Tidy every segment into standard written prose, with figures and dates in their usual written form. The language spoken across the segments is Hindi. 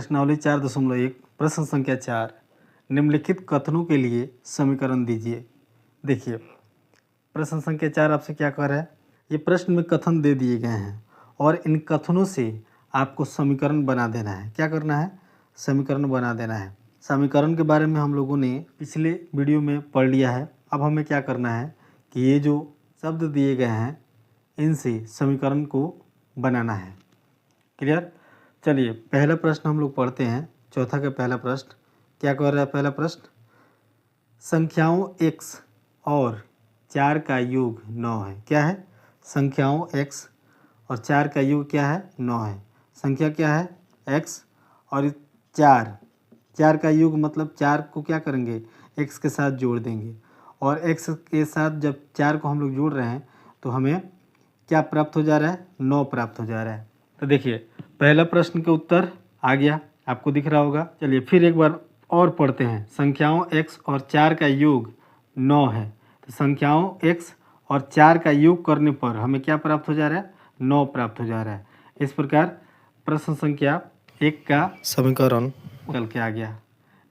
प्रश्नावली 4.1 प्रश्न संख्या 4 निम्नलिखित कथनों के लिए समीकरण दीजिए। देखिए प्रश्न संख्या 4 आपसे क्या कह रहा है, ये प्रश्न में कथन दे दिए गए हैं और इन कथनों से आपको समीकरण बना देना है। क्या करना है? समीकरण बना देना है। समीकरण के बारे में हम लोगों ने पिछले वीडियो में पढ़ लिया है। अब हमें क्या करना है कि ये जो शब्द दिए गए हैं इनसे समीकरण को बनाना है। क्लियर? चलिए पहला प्रश्न हम लोग पढ़ते हैं। चौथा का पहला प्रश्न क्या कह रहा है? पहला प्रश्न, संख्याओं x और 4 का योग 9 है। क्या है? संख्याओं x और 4 का योग क्या है? 9 है। संख्या क्या है? x और 4 का योग मतलब 4 को क्या करेंगे? x के साथ जोड़ देंगे और x के साथ जब 4 को हम लोग जोड़ रहे हैं तो हमें क्या प्राप्त हो जा रहा है? 9 प्राप्त हो जा रहा है। तो देखिए पहला प्रश्न का उत्तर आ गया, आपको दिख रहा होगा। चलिए फिर एक बार और पढ़ते हैं। संख्याओं x और 4 का योग 9 है। तो संख्याओं x और 4 का योग करने पर हमें क्या प्राप्त हो जा रहा है? 9 प्राप्त हो जा रहा है। इस प्रकार प्रश्न संख्या 1 का समीकरण निकल के आ गया,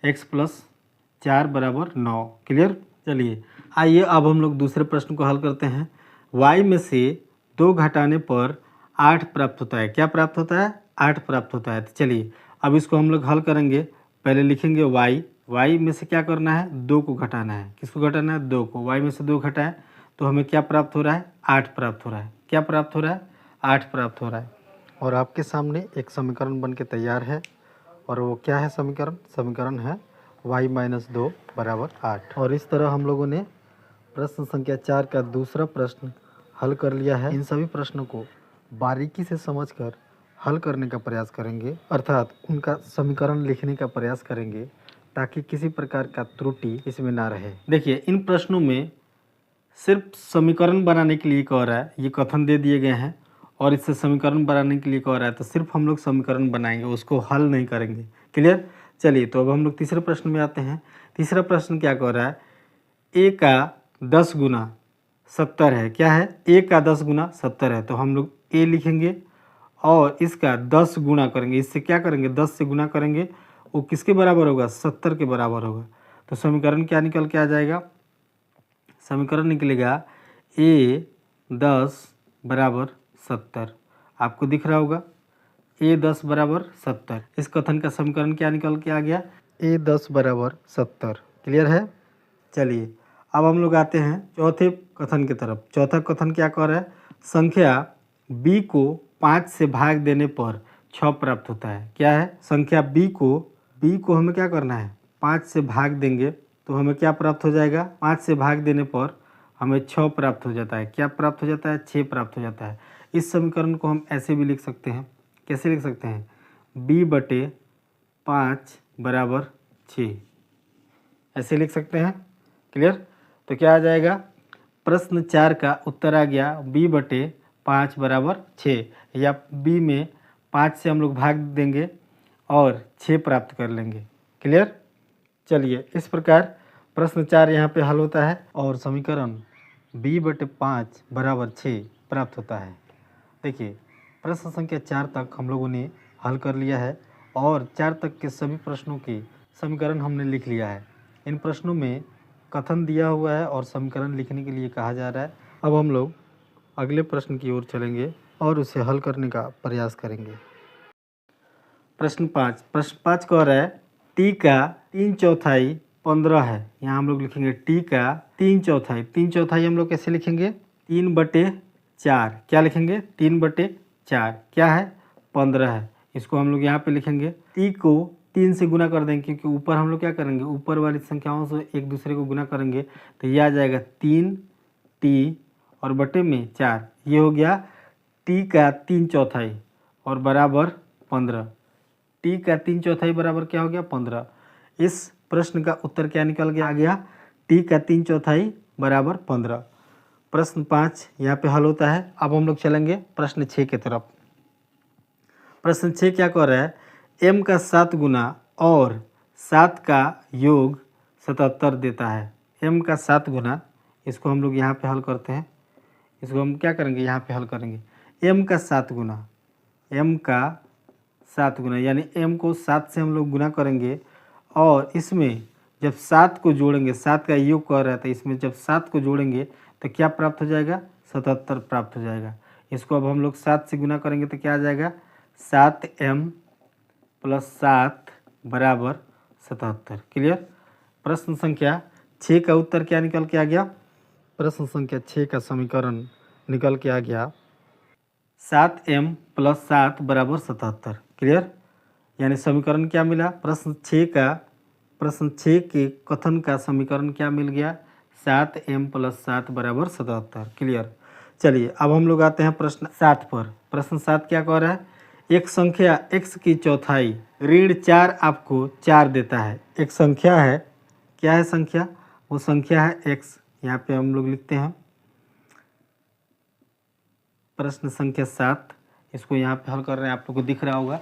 x + 4 = 9। क्लियर? चलिए आइए अब हम लोग दूसरे प्रश्न को हल करते हैं। y में से 2 घटाने पर 8 प्राप्त होता है। क्या प्राप्त होता है? 8 प्राप्त होता है। तो चलिए अब इसको हम लोग हल करेंगे। पहले लिखेंगे y में से क्या करना है? 2 को घटाना है। किसको घटाना है? 2 को। y में से 2 घटाएं तो हमें क्या प्राप्त हो रहा है? 8 प्राप्त हो रहा है। क्या प्राप्त हो रहा है? 8 प्राप्त हो रहा है। और आपके सामने एक समीकरण बन के तैयार है और वो क्या है समीकरण? समीकरण है y - 2 = 8। और इस तरह हम लोगों ने प्रश्न संख्या 4 का दूसरा प्रश्न हल कर लिया है। इन सभी प्रश्नों को बारीकी से समझकर हल करने का प्रयास करेंगे, अर्थात उनका समीकरण लिखने का प्रयास करेंगे ताकि किसी प्रकार का त्रुटि इसमें ना रहे। देखिए इन प्रश्नों में सिर्फ समीकरण बनाने के लिए कह रहा है, ये कथन दे दिए गए हैं और इससे समीकरण बनाने के लिए कह रहा है, तो सिर्फ हम लोग समीकरण बनाएंगे, उसको हल नहीं करेंगे। क्लियर? चलिए तो अब हम लोग तीसरे प्रश्न में आते हैं। तीसरा प्रश्न क्या कह रहा है? a का 10 गुना 70 है। क्या है? a का 10 गुना 70 है। तो हम लोग a लिखेंगे और इसका 10 गुना करेंगे। इससे क्या करेंगे? 10 से गुना करेंगे। वो किसके बराबर होगा? 70 के बराबर होगा। तो समीकरण क्या निकल के आ जाएगा? समीकरण निकलेगा a 10 = 70। आपको दिख रहा होगा a 10 = 70। इस कथन का समीकरण क्या निकल के आ गया? a 10 = 70। क्लियर है? चलिए अब हम लोग आते हैं चौथे कथन की तरफ। चौथा कथन क्या कह रहा है? संख्या b को 5 से भाग देने पर 6 प्राप्त होता है। क्या है? संख्या b को हमें क्या करना है? 5 से भाग देंगे तो हमें क्या प्राप्त हो जाएगा? 5 से भाग देने पर हमें 6 प्राप्त हो जाता है। क्या प्राप्त हो जाता है? 6 प्राप्त हो जाता है। इस समीकरण को हम ऐसे भी लिख सकते हैं। कैसे लिख सकते हैं? b/5 = 6, ऐसे लिख सकते हैं। क्लियर? तो क्या आ जाएगा? प्रश्न 4 का उत्तर आ गया b/5 = 6, या b में 5 से हम लोग भाग देंगे और 6 प्राप्त कर लेंगे। क्लियर? चलिए इस प्रकार प्रश्न 4 यहाँ पे हल होता है और समीकरण b/5 = 6 प्राप्त होता है। देखिए प्रश्न संख्या 4 तक हम लोगों ने हल कर लिया है और 4 तक के सभी प्रश्नों के समीकरण हमने लिख लिया है। इन प्रश्नों में कथन दिया हुआ है और समीकरण लिखने के लिए कहा जा रहा है। अब हम लोग अगले प्रश्न की ओर चलेंगे और उसे हल करने का प्रयास करेंगे। प्रश्न 5 कह रहा है t का 3/4 15 है। यहाँ हम लोग लिखेंगे t का 3/4। 3/4 हम लोग कैसे लिखेंगे? 3/4। क्या लिखेंगे? 3/4 क्या है? 15 है। इसको हम लोग यहाँ पे लिखेंगे। t को 3 से गुना कर देंगे क्योंकि ऊपर हम लोग क्या करेंगे? ऊपर वाली संख्याओं से एक दूसरे को गुना करेंगे तो ये आ जाएगा 3t और बटे में 4। ये हो गया t का 3/4 और बराबर 15। t का 3/4 बराबर क्या हो गया? 15। इस प्रश्न का उत्तर क्या निकल के आ गया? t का 3/4 = 15। प्रश्न 5 यहाँ पे हल होता है। अब हम लोग चलेंगे प्रश्न 6 की तरफ। प्रश्न 6 क्या कह रहा है? m का 7 गुना और 7 का योग 77 देता है। m का 7 गुना, इसको हम लोग यहाँ पे हल करते हैं। इसको हम क्या करेंगे? यहाँ पे हल करेंगे। m का 7 गुना, m का 7 गुना, यानी m को 7 से हम लोग गुना करेंगे और इसमें जब 7 को जोड़ेंगे, 7 का योग कर रहा था, इसमें जब 7 को जोड़ेंगे तो क्या प्राप्त हो जाएगा? 77 प्राप्त हो जाएगा। इसको अब हम लोग 7 से गुना करेंगे तो क्या आ जाएगा? 7m + 7 बराबर 77। क्लियर? प्रश्न संख्या 6 का उत्तर क्या निकल के आ गया? प्रश्न संख्या 6 का समीकरण निकल के आ गया 7m + 7 बराबर 77। क्लियर? यानी समीकरण क्या मिला? प्रश्न 6 के कथन का समीकरण क्या मिल गया? 7m + 7 बराबर 77। क्लियर? चलिए अब हम लोग आते हैं प्रश्न 7 पर। प्रश्न 7 क्या कह रहा है? एक संख्या x की चौथाई ऋण 4 आपको 4 देता है। एक संख्या है, क्या है संख्या? वो संख्या है x। यहाँ पे हम लोग लिखते हैं प्रश्न संख्या 7, इसको यहाँ पे हल कर रहे हैं, आप लोग को दिख रहा होगा।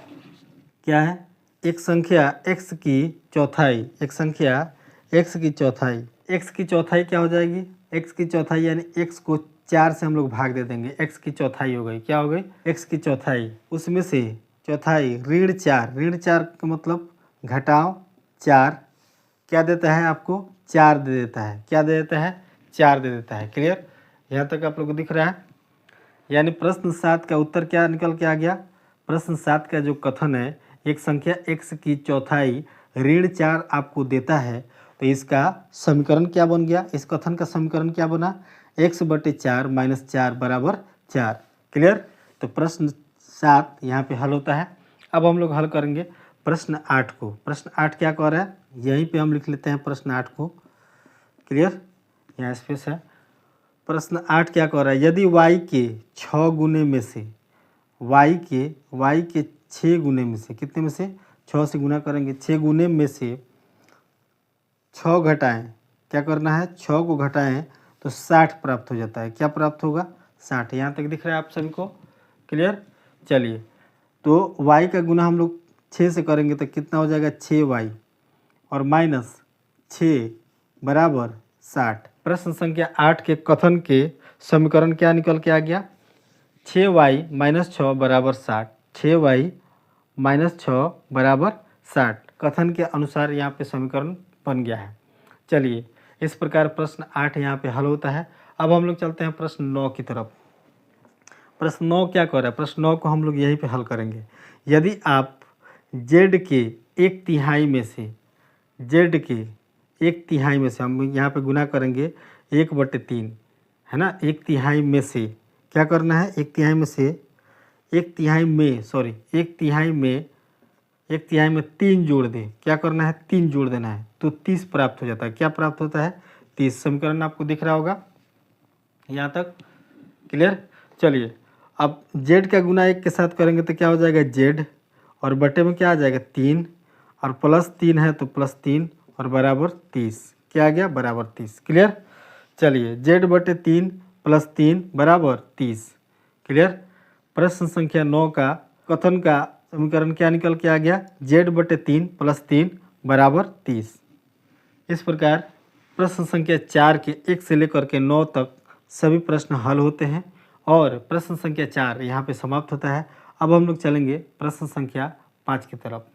क्या है? एक संख्या x की चौथाई, एक संख्या x की चौथाई, x की चौथाई क्या हो जाएगी? x की चौथाई यानी x को 4 से हम लोग भाग दे देंगे, x की चौथाई हो गई। क्या हो गई? x की चौथाई, उसमें से चौथाई ऋण 4, ऋण 4 का मतलब घटाओ 4, क्या देता है आपको? 4 दे देता है। क्या दे देता है? 4 दे देता है। क्लियर? यहाँ तक आप लोग को दिख रहा है? यानी प्रश्न 7 का उत्तर क्या निकल के आ गया? प्रश्न 7 का जो कथन है, एक संख्या x की चौथाई ऋण 4 आपको देता है, तो इसका समीकरण क्या बन गया? इस कथन का समीकरण क्या बना? x/4 - 4 बराबर 4। क्लियर? तो प्रश्न 7 यहाँ पे हल होता है। अब हम लोग हल करेंगे प्रश्न 8 को। प्रश्न 8 क्या कह रहा है? यहीं पे हम लिख लेते हैं प्रश्न 8 को। क्लियर? यहाँ स्पेस है। प्रश्न 8 क्या कह रहा है? यदि y के 6 गुने में से y के 6 गुने में से, कितने में से? 6 से गुना करेंगे, 6 गुने में से 6 घटाएं, क्या करना है? 6 को घटाएं तो 60 प्राप्त हो जाता है। क्या प्राप्त होगा? 60। यहाँ तक दिख रहा है आप सभी को? क्लियर? चलिए, तो y का गुना हम लोग 6 से करेंगे तो कितना हो जाएगा? 6y और माइनस 6 बराबर 60। प्रश्न संख्या 8 के कथन के समीकरण क्या निकल के आ गया? 6y - 6 बराबर 60। 6y - 6 बराबर 60 कथन के अनुसार यहाँ पे समीकरण बन गया है। चलिए, इस प्रकार प्रश्न 8 यहाँ पे हल होता है। अब हम लोग चलते हैं प्रश्न 9 की तरफ। प्रश्न 9 क्या कर रहा है? प्रश्न 9 को हम लोग यहीं पे हल करेंगे। यदि आप z के 1/3 में से, z के 1/3 में से, हम यहाँ पे गुना करेंगे 1/3, है ना? 1/3 में से क्या करना है? 1/3 में से 1/3 में, सॉरी, 1/3 में 1/3 में 3 जोड़ दें। क्या करना है? 3 जोड़ देना है, तो 30 प्राप्त हो जाता है। क्या प्राप्त होता है? 30। समीकरण आपको दिख रहा होगा यहाँ तक? क्लियर? चलिए, अब z का गुना 1 के साथ करेंगे तो क्या हो जाएगा? z, और बटे में क्या आ जाएगा? 3, और +3 है तो +3 और बराबर 30। क्या आ गया? बराबर 30। क्लियर? चलिए, z/3 + 3 बराबर 30। क्लियर? प्रश्न संख्या 9 का कथन का समीकरण क्या निकल के आ गया? z/3 + 3 बराबर 30। इस प्रकार प्रश्न संख्या 4 के 1 से लेकर के 9 तक सभी प्रश्न हल होते हैं और प्रश्न संख्या 4 यहाँ पे समाप्त होता है। अब हम लोग चलेंगे प्रश्न संख्या 5 की तरफ।